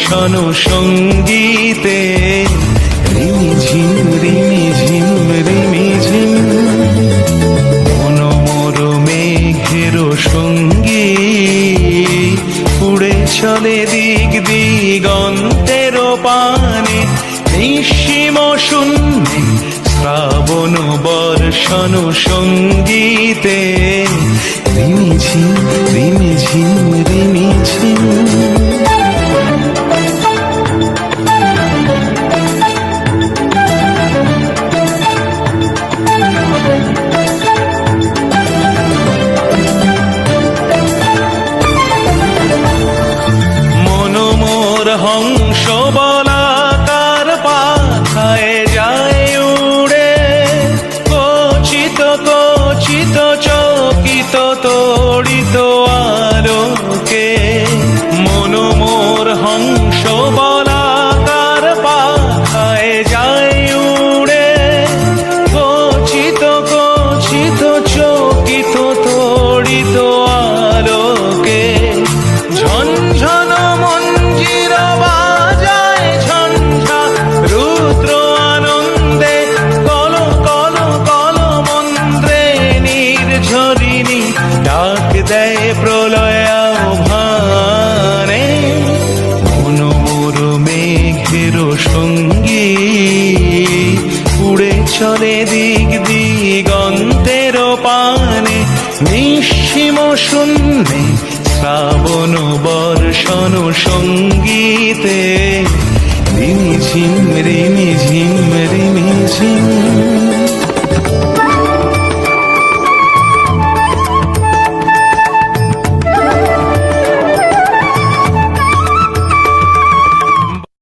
বর্ষণ সঙ্গীতে রিমি ঝিম রিমি ঝিম রিমি ঝিম মনোমর মেঘের সঙ্গী উড়ে চলে দিক দিগন্তের পানে নিঃসীম শূন্যে শ্রাবণ বর্ষণ সঙ্গীতে রিমি ঝিম রিমি ঝিম রিমি ঝিম মনোমোর হংস বলাকার পাখায় যায় উড়ে কচিত কচিত চকিত তড়িত আলোকে মনোমোর হংস বলাকার পাখায় যায় উড়ে কচিত কচিত চকিত তড়িত আলোকে ঝনঝন মঞ্জির বাজায় ঝঞ্ঝা রুদ্র আনন্দে কল কল কল মন্ত্রে নির্ঝরিণী ডাক দেয় প্রলয় আহ্বানে মনোমর মেঘের সঙ্গী উড়ে চলে দিক দিগন্তের পানে নিঃসীম শূন্যে শ্রাবণ বর্ষণ সঙ্গীতে রিমি ঝিম রিমি ঝিম রিমি ঝিম